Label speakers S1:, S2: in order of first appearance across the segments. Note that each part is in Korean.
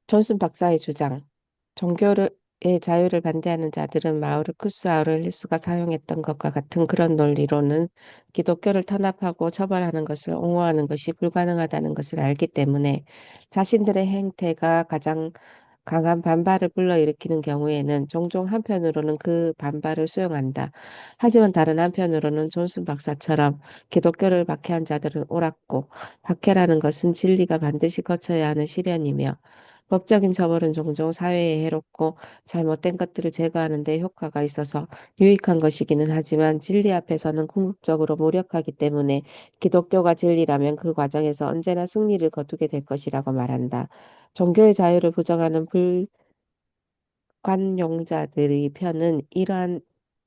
S1: 존슨 박사의 주장. 종교의 자유를 반대하는 자들은 마우르쿠스 아우렐리스가 사용했던 것과 같은 그런 논리로는 기독교를 탄압하고 처벌하는 것을 옹호하는 것이 불가능하다는 것을 알기 때문에 자신들의 행태가 가장 강한 반발을 불러일으키는 경우에는 종종 한편으로는 그 반발을 수용한다. 하지만 다른 한편으로는 존슨 박사처럼 기독교를 박해한 자들은 옳았고, 박해라는 것은 진리가 반드시 거쳐야 하는 시련이며, 법적인 처벌은 종종 사회에 해롭고 잘못된 것들을 제거하는 데 효과가 있어서 유익한 것이기는 하지만 진리 앞에서는 궁극적으로 무력하기 때문에 기독교가 진리라면 그 과정에서 언제나 승리를 거두게 될 것이라고 말한다. 종교의 자유를 부정하는 불관용자들의 편은 이러한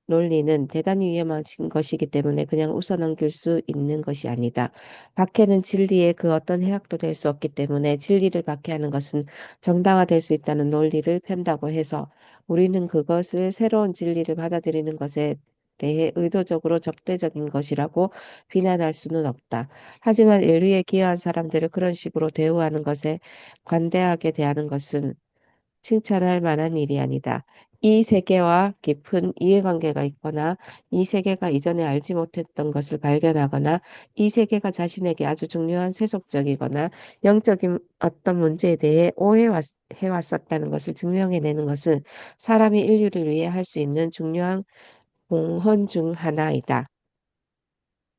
S1: 논리는 대단히 위험한 것이기 때문에 그냥 웃어넘길 수 있는 것이 아니다. 박해는 진리의 그 어떤 해악도 될 수 없기 때문에 진리를 박해하는 것은 정당화될 수 있다는 논리를 편다고 해서 우리는 그것을 새로운 진리를 받아들이는 것에 대해 의도적으로 적대적인 것이라고 비난할 수는 없다. 하지만 인류에 기여한 사람들을 그런 식으로 대우하는 것에 관대하게 대하는 것은 칭찬할 만한 일이 아니다. 이 세계와 깊은 이해관계가 있거나 이 세계가 이전에 알지 못했던 것을 발견하거나 이 세계가 자신에게 아주 중요한 세속적이거나 영적인 어떤 문제에 대해 오해해왔었다는 것을 증명해내는 것은 사람이 인류를 위해 할 수 있는 중요한 공헌 중 하나이다.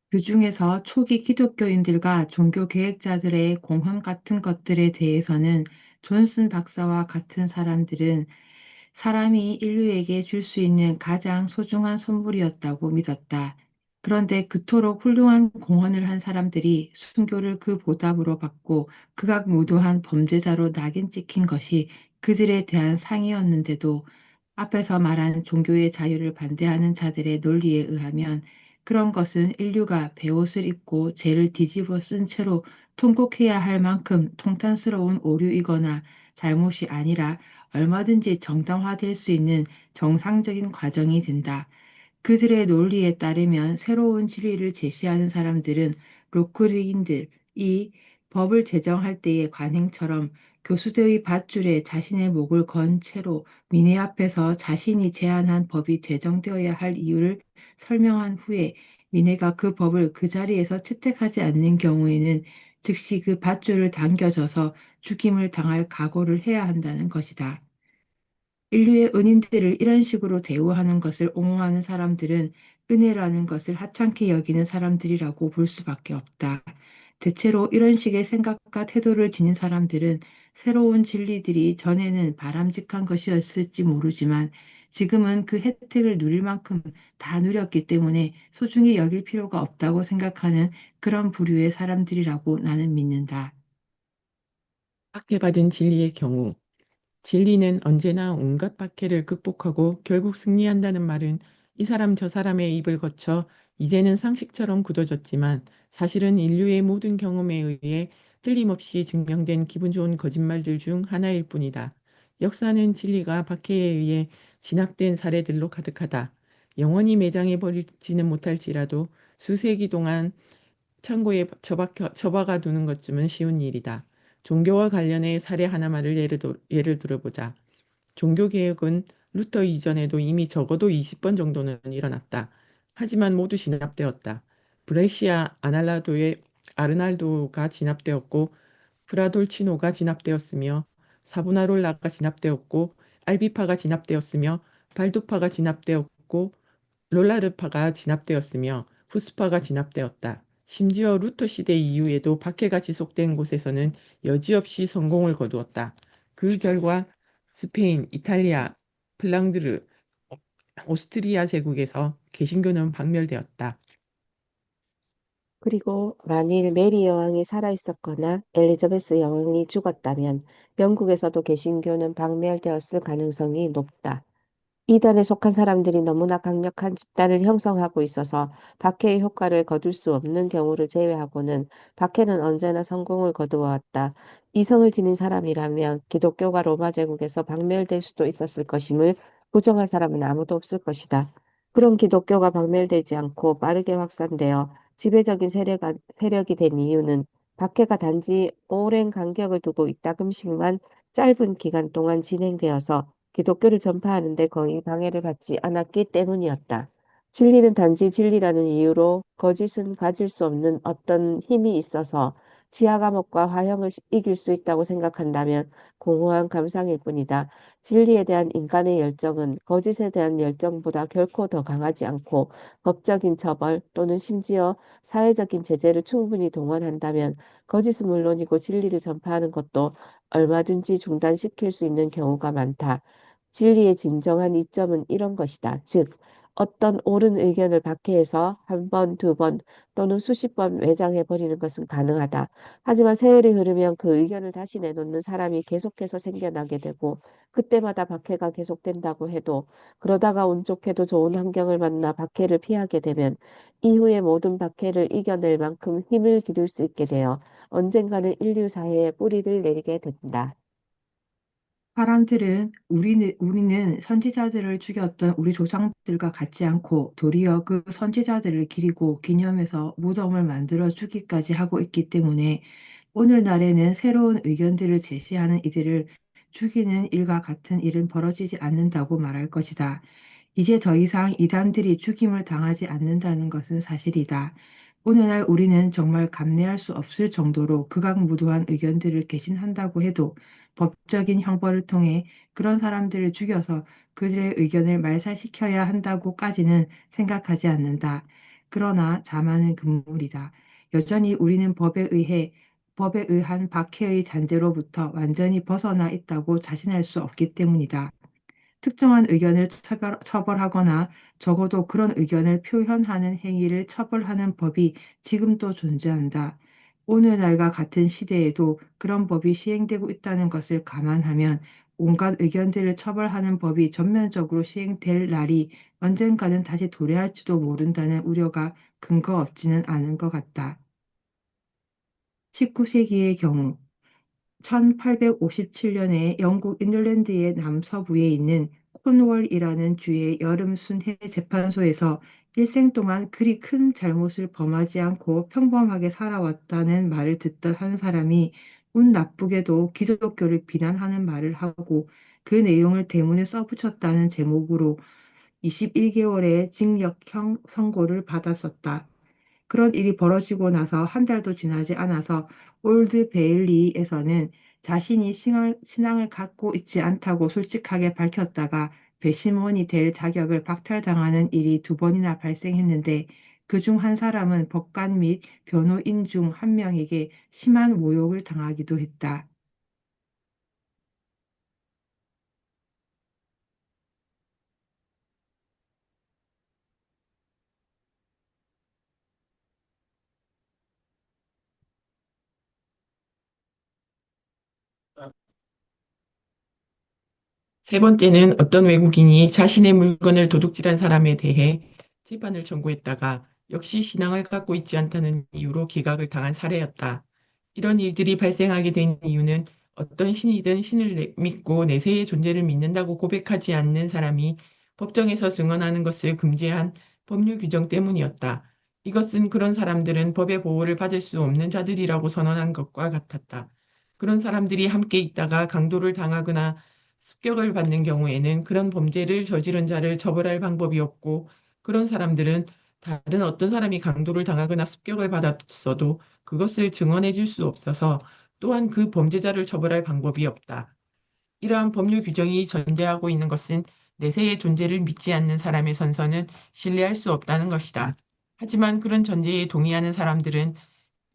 S2: 그 중에서 초기 기독교인들과 종교 계획자들의 공헌 같은 것들에 대해서는 존슨 박사와 같은 사람들은 사람이 인류에게 줄 수 있는 가장 소중한 선물이었다고 믿었다. 그런데 그토록 훌륭한 공헌을 한 사람들이 순교를 그 보답으로 받고 극악무도한 범죄자로 낙인 찍힌 것이 그들에 대한 상이었는데도 앞에서 말한 종교의 자유를 반대하는 자들의 논리에 의하면 그런 것은 인류가 베옷을 입고 죄를 뒤집어 쓴 채로 통곡해야 할 만큼 통탄스러운 오류이거나 잘못이 아니라 얼마든지 정당화될 수 있는 정상적인 과정이 된다. 그들의 논리에 따르면 새로운 진리를 제시하는 사람들은 로크리인들이 법을 제정할 때의 관행처럼 교수들의 밧줄에 자신의 목을 건 채로 민의 앞에서 자신이 제안한 법이 제정되어야 할 이유를 설명한 후에 민혜가 그 법을 그 자리에서 채택하지 않는 경우에는 즉시 그 밧줄을 당겨져서 죽임을 당할 각오를 해야 한다는 것이다. 인류의 은인들을 이런 식으로 대우하는 것을 옹호하는 사람들은 은혜라는 것을 하찮게 여기는 사람들이라고 볼 수밖에 없다. 대체로 이런 식의 생각과 태도를 지닌 사람들은 새로운 진리들이 전에는 바람직한 것이었을지 모르지만 지금은 그 혜택을 누릴 만큼 다 누렸기 때문에 소중히 여길 필요가 없다고 생각하는 그런 부류의 사람들이라고 나는 믿는다.
S3: 박해받은 진리의 경우, 진리는 언제나 온갖 박해를 극복하고 결국 승리한다는 말은 이 사람 저 사람의 입을 거쳐 이제는 상식처럼 굳어졌지만 사실은 인류의 모든 경험에 의해 틀림없이 증명된 기분 좋은 거짓말들 중 하나일 뿐이다. 역사는 진리가 박해에 의해 진압된 사례들로 가득하다. 영원히 매장해 버리지는 못할지라도 수세기 동안 창고에 처박아 두는 것쯤은 쉬운 일이다. 종교와 관련해 사례 하나만을 예를 들어보자. 종교개혁은 루터 이전에도 이미 적어도 20번 정도는 일어났다. 하지만 모두 진압되었다. 브레시아 아날라도의 아르날도가 진압되었고 프라돌치노가 진압되었으며 사보나롤라가 진압되었고 알비파가 진압되었으며 발두파가 진압되었고 롤라르파가 진압되었으며 후스파가 진압되었다. 심지어 루터 시대 이후에도 박해가 지속된 곳에서는 여지없이 성공을 거두었다. 그 결과 스페인, 이탈리아, 플랑드르, 오스트리아 제국에서 개신교는 박멸되었다.
S1: 그리고 만일 메리 여왕이 살아있었거나 엘리자베스 여왕이 죽었다면 영국에서도 개신교는 박멸되었을 가능성이 높다. 이단에 속한 사람들이 너무나 강력한 집단을 형성하고 있어서 박해의 효과를 거둘 수 없는 경우를 제외하고는 박해는 언제나 성공을 거두어왔다. 이성을 지닌 사람이라면 기독교가 로마 제국에서 박멸될 수도 있었을 것임을 부정할 사람은 아무도 없을 것이다. 그럼 기독교가 박멸되지 않고 빠르게 확산되어 지배적인 세력이 된 이유는 박해가 단지 오랜 간격을 두고 이따금씩만 짧은 기간 동안 진행되어서 기독교를 전파하는 데 거의 방해를 받지 않았기 때문이었다. 진리는 단지 진리라는 이유로 거짓은 가질 수 없는 어떤 힘이 있어서 지하 감옥과 화형을 이길 수 있다고 생각한다면 공허한 감상일 뿐이다. 진리에 대한 인간의 열정은 거짓에 대한 열정보다 결코 더 강하지 않고 법적인 처벌 또는 심지어 사회적인 제재를 충분히 동원한다면 거짓은 물론이고 진리를 전파하는 것도 얼마든지 중단시킬 수 있는 경우가 많다. 진리의 진정한 이점은 이런 것이다. 즉, 어떤 옳은 의견을 박해해서 한 번, 두 번 또는 수십 번 매장해 버리는 것은 가능하다. 하지만 세월이 흐르면 그 의견을 다시 내놓는 사람이 계속해서 생겨나게 되고 그때마다 박해가 계속된다고 해도 그러다가 운 좋게도 좋은 환경을 만나 박해를 피하게 되면 이후의 모든 박해를 이겨낼 만큼 힘을 기를 수 있게 되어 언젠가는 인류 사회에 뿌리를 내리게 된다.
S2: 사람들은 우리는 선지자들을 죽였던 우리 조상들과 같지 않고 도리어 그 선지자들을 기리고 기념해서 무덤을 만들어 주기까지 하고 있기 때문에 오늘날에는 새로운 의견들을 제시하는 이들을 죽이는 일과 같은 일은 벌어지지 않는다고 말할 것이다. 이제 더 이상 이단들이 죽임을 당하지 않는다는 것은 사실이다. 오늘날 우리는 정말 감내할 수 없을 정도로 극악무도한 의견들을 개진한다고 해도 법적인 형벌을 통해 그런 사람들을 죽여서 그들의 의견을 말살시켜야 한다고까지는 생각하지 않는다. 그러나 자만은 금물이다. 여전히 우리는 법에 의한 박해의 잔재로부터 완전히 벗어나 있다고 자신할 수 없기 때문이다. 특정한 의견을 처벌하거나 적어도 그런 의견을 표현하는 행위를 처벌하는 법이 지금도 존재한다. 오늘날과 같은 시대에도 그런 법이 시행되고 있다는 것을 감안하면 온갖 의견들을 처벌하는 법이 전면적으로 시행될 날이 언젠가는 다시 도래할지도 모른다는 우려가 근거 없지는 않은 것 같다. 19세기의 경우 1857년에 영국 잉글랜드의 남서부에 있는 콘월이라는 주의 여름 순회 재판소에서 일생 동안 그리 큰 잘못을 범하지 않고 평범하게 살아왔다는 말을 듣던 한 사람이 운 나쁘게도 기독교를 비난하는 말을 하고 그 내용을 대문에 써붙였다는 제목으로 21개월의 징역형 선고를 받았었다. 그런 일이 벌어지고 나서 한 달도 지나지 않아서 올드 베일리에서는 자신이 신앙을 갖고 있지 않다고 솔직하게 밝혔다가 배심원이 될 자격을 박탈당하는 일이 두 번이나 발생했는데 그중 한 사람은 법관 및 변호인 중 한 명에게 심한 모욕을 당하기도 했다.
S3: 세 번째는 어떤 외국인이 자신의 물건을 도둑질한 사람에 대해 재판을 청구했다가 역시 신앙을 갖고 있지 않다는 이유로 기각을 당한 사례였다. 이런 일들이 발생하게 된 이유는 어떤 신이든 신을 믿고 내세의 존재를 믿는다고 고백하지 않는 사람이 법정에서 증언하는 것을 금지한 법률 규정 때문이었다. 이것은 그런 사람들은 법의 보호를 받을 수 없는 자들이라고 선언한 것과 같았다. 그런 사람들이 함께 있다가 강도를 당하거나 습격을 받는 경우에는 그런 범죄를 저지른 자를 처벌할 방법이 없고 그런 사람들은 다른 어떤 사람이 강도를 당하거나 습격을 받았어도 그것을 증언해 줄 수 없어서 또한 그 범죄자를 처벌할 방법이 없다. 이러한 법률 규정이 전제하고 있는 것은 내세의 존재를 믿지 않는 사람의 선서는 신뢰할 수 없다는 것이다. 하지만 그런 전제에 동의하는 사람들은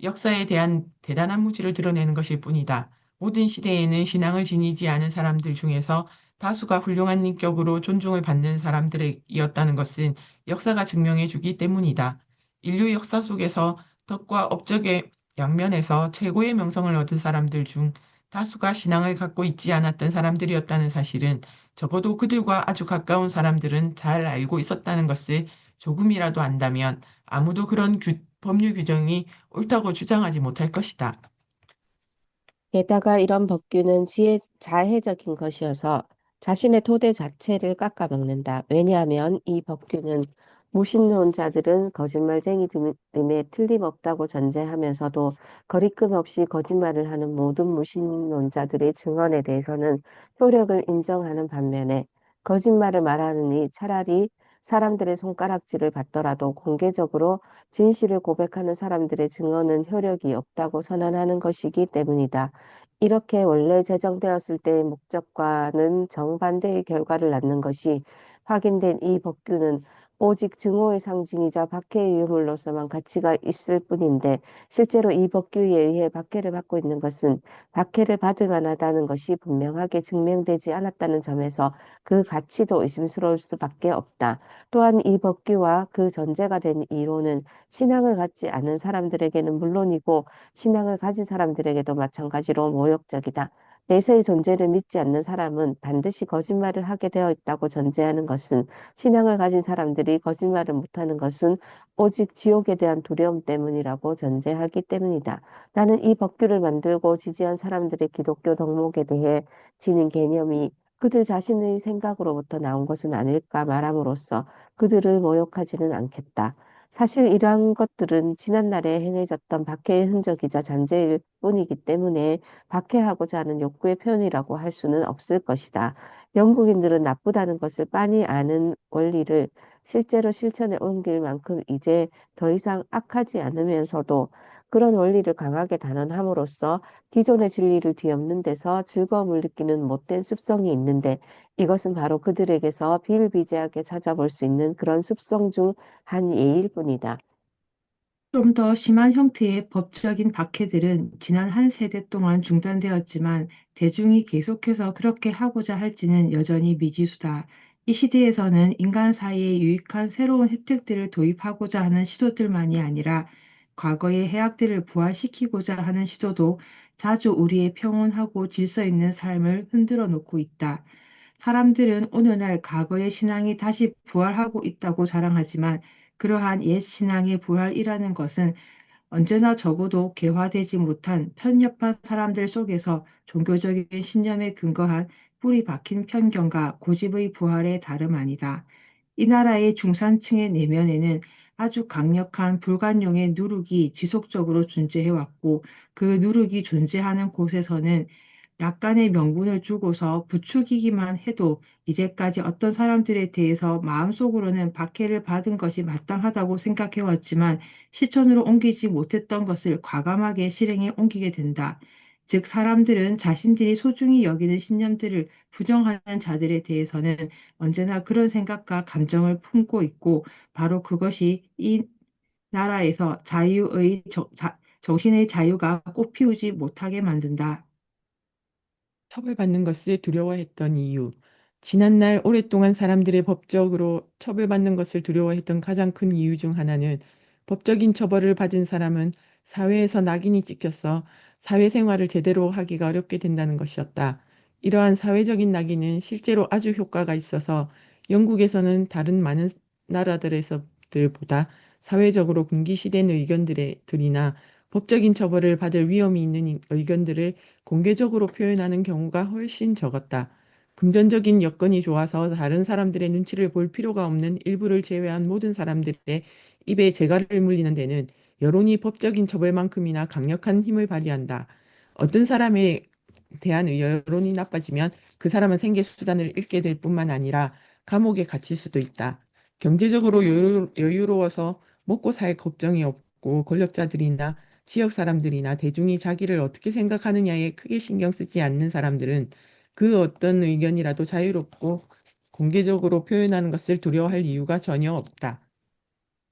S3: 역사에 대한 대단한 무지를 드러내는 것일 뿐이다. 모든 시대에는 신앙을 지니지 않은 사람들 중에서 다수가 훌륭한 인격으로 존중을 받는 사람들이었다는 것은 역사가 증명해 주기 때문이다. 인류 역사 속에서 덕과 업적의 양면에서 최고의 명성을 얻은 사람들 중 다수가 신앙을 갖고 있지 않았던 사람들이었다는 사실은 적어도 그들과 아주 가까운 사람들은 잘 알고 있었다는 것을 조금이라도 안다면 아무도 그런 법률 규정이 옳다고 주장하지 못할 것이다.
S1: 게다가 이런 법규는 자해적인 것이어서 자신의 토대 자체를 깎아먹는다. 왜냐하면 이 법규는 무신론자들은 거짓말쟁이됨에 틀림없다고 전제하면서도 거리낌 없이 거짓말을 하는 모든 무신론자들의 증언에 대해서는 효력을 인정하는 반면에 거짓말을 말하느니 차라리 사람들의 손가락질을 받더라도 공개적으로 진실을 고백하는 사람들의 증언은 효력이 없다고 선언하는 것이기 때문이다. 이렇게 원래 제정되었을 때의 목적과는 정반대의 결과를 낳는 것이 확인된 이 법규는 오직 증오의 상징이자 박해의 유물로서만 가치가 있을 뿐인데 실제로 이 법규에 의해 박해를 받고 있는 것은 박해를 받을 만하다는 것이 분명하게 증명되지 않았다는 점에서 그 가치도 의심스러울 수밖에 없다. 또한 이 법규와 그 전제가 된 이론은 신앙을 갖지 않은 사람들에게는 물론이고 신앙을 가진 사람들에게도 마찬가지로 모욕적이다. 내세의 존재를 믿지 않는 사람은 반드시 거짓말을 하게 되어 있다고 전제하는 것은 신앙을 가진 사람들이 거짓말을 못하는 것은 오직 지옥에 대한 두려움 때문이라고 전제하기 때문이다. 나는 이 법규를 만들고 지지한 사람들의 기독교 덕목에 대해 지닌 개념이 그들 자신의 생각으로부터 나온 것은 아닐까 말함으로써 그들을 모욕하지는 않겠다. 사실 이러한 것들은 지난날에 행해졌던 박해의 흔적이자 잔재일 뿐이기 때문에 박해하고자 하는 욕구의 표현이라고 할 수는 없을 것이다. 영국인들은 나쁘다는 것을 빤히 아는 원리를 실제로 실천에 옮길 만큼 이제 더 이상 악하지 않으면서도 그런 원리를 강하게 단언함으로써 기존의 진리를 뒤엎는 데서 즐거움을 느끼는 못된 습성이 있는데 이것은 바로 그들에게서 비일비재하게 찾아볼 수 있는 그런 습성 중 한 예일 뿐이다.
S2: 좀 더 심한 형태의 법적인 박해들은 지난 한 세대 동안 중단되었지만 대중이 계속해서 그렇게 하고자 할지는 여전히 미지수다. 이 시대에서는 인간 사이에 유익한 새로운 혜택들을 도입하고자 하는 시도들만이 아니라 과거의 해악들을 부활시키고자 하는 시도도 자주 우리의 평온하고 질서 있는 삶을 흔들어 놓고 있다. 사람들은 오늘날 과거의 신앙이 다시 부활하고 있다고 자랑하지만 그러한 옛 신앙의 부활이라는 것은 언제나 적어도 개화되지 못한 편협한 사람들 속에서 종교적인 신념에 근거한 뿌리 박힌 편견과 고집의 부활에 다름 아니다. 이 나라의 중산층의 내면에는 아주 강력한 불관용의 누룩이 지속적으로 존재해왔고 그 누룩이 존재하는 곳에서는 약간의 명분을 주고서 부추기기만 해도 이제까지 어떤 사람들에 대해서 마음속으로는 박해를 받은 것이 마땅하다고 생각해왔지만 실천으로 옮기지 못했던 것을 과감하게 실행에 옮기게 된다. 즉, 사람들은 자신들이 소중히 여기는 신념들을 부정하는 자들에 대해서는 언제나 그런 생각과 감정을 품고 있고, 바로 그것이 이 나라에서 정신의 자유가 꽃피우지 못하게 만든다.
S3: 처벌받는 것을 두려워했던 이유. 지난날 오랫동안 사람들의 법적으로 처벌받는 것을 두려워했던 가장 큰 이유 중 하나는 법적인 처벌을 받은 사람은 사회에서 낙인이 찍혀서 사회생활을 제대로 하기가 어렵게 된다는 것이었다. 이러한 사회적인 낙인은 실제로 아주 효과가 있어서 영국에서는 다른 많은 나라들에서들보다 사회적으로 금기시된 의견들이나 법적인 처벌을 받을 위험이 있는 의견들을 공개적으로 표현하는 경우가 훨씬 적었다. 금전적인 여건이 좋아서 다른 사람들의 눈치를 볼 필요가 없는 일부를 제외한 모든 사람들의 입에 재갈을 물리는 데는 여론이 법적인 처벌만큼이나 강력한 힘을 발휘한다. 어떤 사람에 대한 여론이 나빠지면 그 사람은 생계 수단을 잃게 될 뿐만 아니라 감옥에 갇힐 수도 있다. 경제적으로 여유로워서 먹고 살 걱정이 없고 권력자들이나 지역 사람들이나 대중이 자기를 어떻게 생각하느냐에 크게 신경 쓰지 않는 사람들은 그 어떤 의견이라도 자유롭고 공개적으로 표현하는 것을 두려워할 이유가 전혀 없다.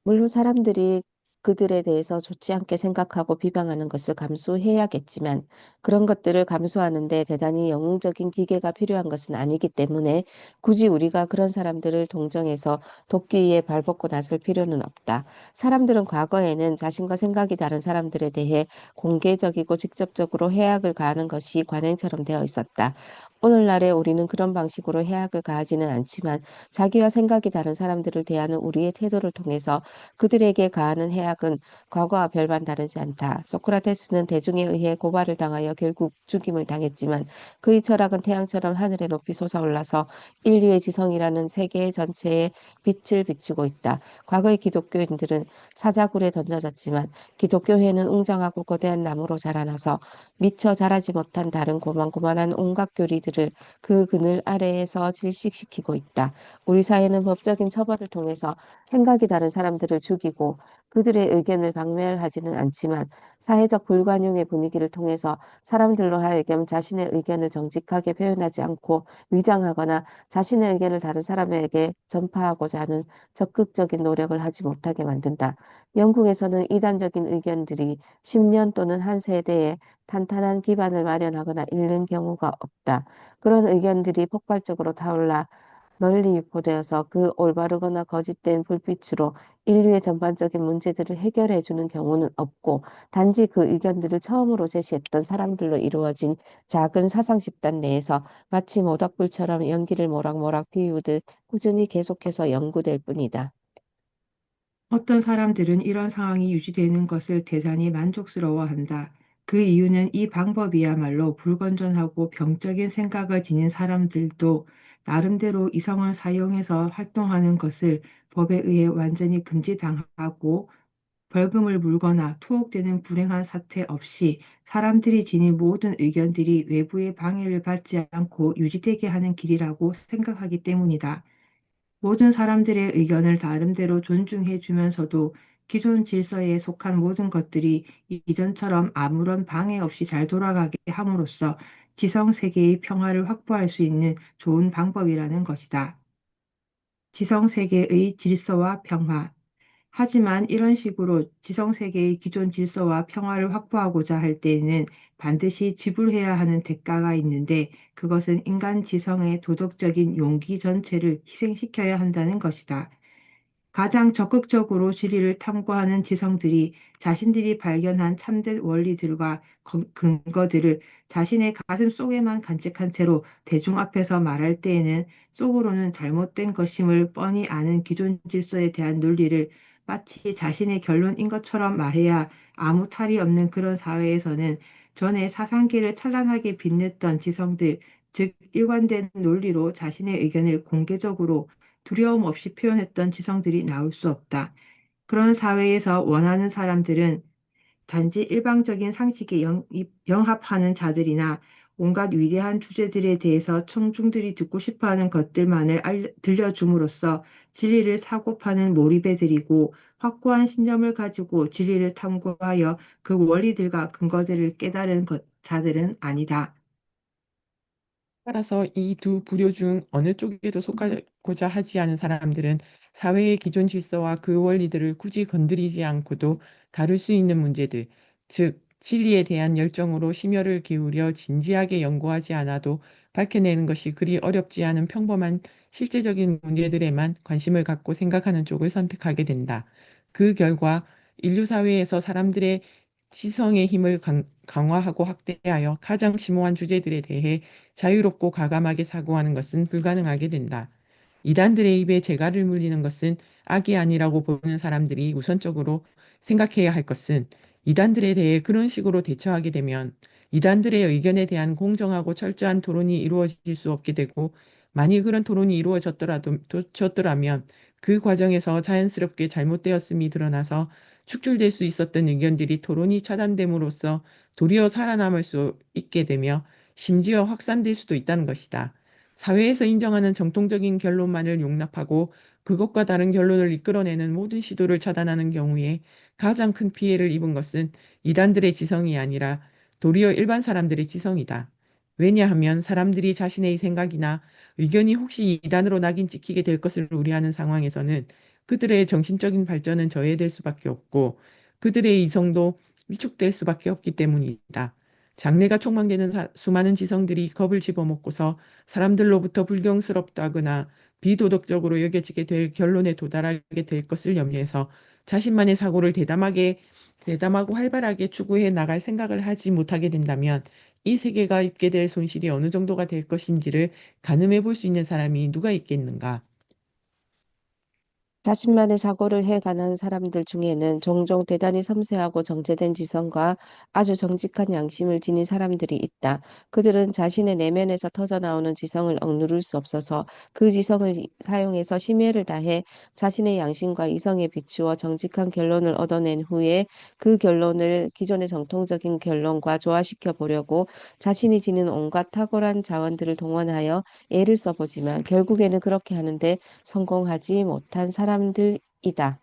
S1: 물론 사람들이 그들에 대해서 좋지 않게 생각하고 비방하는 것을 감수해야겠지만 그런 것들을 감수하는데 대단히 영웅적인 기계가 필요한 것은 아니기 때문에 굳이 우리가 그런 사람들을 동정해서 돕기 위해 발벗고 나설 필요는 없다. 사람들은 과거에는 자신과 생각이 다른 사람들에 대해 공개적이고 직접적으로 해악을 가하는 것이 관행처럼 되어 있었다. 오늘날에 우리는 그런 방식으로 해악을 가하지는 않지만 자기와 생각이 다른 사람들을 대하는 우리의 태도를 통해서 그들에게 가하는 해악은 과거와 별반 다르지 않다. 소크라테스는 대중에 의해 고발을 당하여 결국 죽임을 당했지만 그의 철학은 태양처럼 하늘에 높이 솟아올라서 인류의 지성이라는 세계 전체에 빛을 비추고 있다. 과거의 기독교인들은 사자굴에 던져졌지만 기독교회는 웅장하고 거대한 나무로 자라나서 미처 자라지 못한 다른 고만고만한 온갖 교리들을 그 그늘 아래에서 질식시키고 있다. 우리 사회는 법적인 처벌을 통해서 생각이 다른 사람들을 죽이고 그들의 의견을 박멸하지는 않지만 사회적 불관용의 분위기를 통해서 사람들로 하여금 자신의 의견을 정직하게 표현하지 않고 위장하거나 자신의 의견을 다른 사람에게 전파하고자 하는 적극적인 노력을 하지 못하게 만든다. 영국에서는 이단적인 의견들이 10년 또는 한 세대에 탄탄한 기반을 마련하거나 잃는 경우가 없다. 그런 의견들이 폭발적으로 타올라 널리 유포되어서 그 올바르거나 거짓된 불빛으로 인류의 전반적인 문제들을 해결해 주는 경우는 없고 단지 그 의견들을 처음으로 제시했던 사람들로 이루어진 작은 사상 집단 내에서 마치 모닥불처럼 연기를 모락모락 피우듯 꾸준히 계속해서 연구될 뿐이다.
S2: 어떤 사람들은 이런 상황이 유지되는 것을 대단히 만족스러워한다. 그 이유는 이 방법이야말로 불건전하고 병적인 생각을 지닌 사람들도 나름대로 이성을 사용해서 활동하는 것을 법에 의해 완전히 금지당하고 벌금을 물거나 투옥되는 불행한 사태 없이 사람들이 지닌 모든 의견들이 외부의 방해를 받지 않고 유지되게 하는 길이라고 생각하기 때문이다. 모든 사람들의 의견을 나름대로 존중해 주면서도 기존 질서에 속한 모든 것들이 이전처럼 아무런 방해 없이 잘 돌아가게 함으로써 지성 세계의 평화를 확보할 수 있는 좋은 방법이라는 것이다. 지성 세계의 질서와 평화. 하지만 이런 식으로 지성세계의 기존 질서와 평화를 확보하고자 할 때에는 반드시 지불해야 하는 대가가 있는데 그것은 인간 지성의 도덕적인 용기 전체를 희생시켜야 한다는 것이다. 가장 적극적으로 진리를 탐구하는 지성들이 자신들이 발견한 참된 원리들과 근거들을 자신의 가슴 속에만 간직한 채로 대중 앞에서 말할 때에는 속으로는 잘못된 것임을 뻔히 아는 기존 질서에 대한 논리를 마치 자신의 결론인 것처럼 말해야 아무 탈이 없는 그런 사회에서는 전에 사상계를 찬란하게 빛냈던 지성들, 즉 일관된 논리로 자신의 의견을 공개적으로 두려움 없이 표현했던 지성들이 나올 수 없다. 그런 사회에서 원하는 사람들은 단지 일방적인 상식에 영합하는 자들이나 온갖 위대한 주제들에 대해서 청중들이 듣고 싶어하는 것들만을 들려줌으로써 진리를 사고 파는 몰입애들이고 확고한 신념을 가지고 진리를 탐구하여 그 원리들과 근거들을 깨달은 자들은 아니다.
S3: 따라서 이 두 부류 중 어느 쪽에도 속하고자 하지 않은 사람들은 사회의 기존 질서와 그 원리들을 굳이 건드리지 않고도 다룰 수 있는 문제들, 즉 진리에 대한 열정으로 심혈을 기울여 진지하게 연구하지 않아도 밝혀내는 것이 그리 어렵지 않은 평범한 실제적인 문제들에만 관심을 갖고 생각하는 쪽을 선택하게 된다. 그 결과 인류 사회에서 사람들의 지성의 힘을 강화하고 확대하여 가장 심오한 주제들에 대해 자유롭고 과감하게 사고하는 것은 불가능하게 된다. 이단들의 입에 재갈을 물리는 것은 악이 아니라고 보는 사람들이 우선적으로 생각해야 할 것은 이단들에 대해 그런 식으로 대처하게 되면 이단들의 의견에 대한 공정하고 철저한 토론이 이루어질 수 없게 되고 만일 그런 토론이 이루어졌더라면 그 과정에서 자연스럽게 잘못되었음이 드러나서 축출될 수 있었던 의견들이 토론이 차단됨으로써 도리어 살아남을 수 있게 되며 심지어 확산될 수도 있다는 것이다. 사회에서 인정하는 정통적인 결론만을 용납하고 그것과 다른 결론을 이끌어내는 모든 시도를 차단하는 경우에 가장 큰 피해를 입은 것은 이단들의 지성이 아니라 도리어 일반 사람들의 지성이다. 왜냐하면 사람들이 자신의 생각이나 의견이 혹시 이단으로 낙인 찍히게 될 것을 우려하는 상황에서는 그들의 정신적인 발전은 저해될 수밖에 없고 그들의 이성도 위축될 수밖에 없기 때문이다. 장래가 촉망되는 수많은 지성들이 겁을 집어먹고서 사람들로부터 불경스럽다거나 비도덕적으로 여겨지게 될 결론에 도달하게 될 것을 염려해서 자신만의 사고를 대담하게 대담하고 활발하게 추구해 나갈 생각을 하지 못하게 된다면 이 세계가 입게 될 손실이 어느 정도가 될 것인지를 가늠해 볼 수 있는 사람이 누가 있겠는가?
S1: 자신만의 사고를 해가는 사람들 중에는 종종 대단히 섬세하고 정제된 지성과 아주 정직한 양심을 지닌 사람들이 있다. 그들은 자신의 내면에서 터져나오는 지성을 억누를 수 없어서 그 지성을 사용해서 심혈을 다해 자신의 양심과 이성에 비추어 정직한 결론을 얻어낸 후에 그 결론을 기존의 정통적인 결론과 조화시켜 보려고 자신이 지닌 온갖 탁월한 자원들을 동원하여 애를 써보지만 결국에는 그렇게 하는데 성공하지 못한 사람들이다.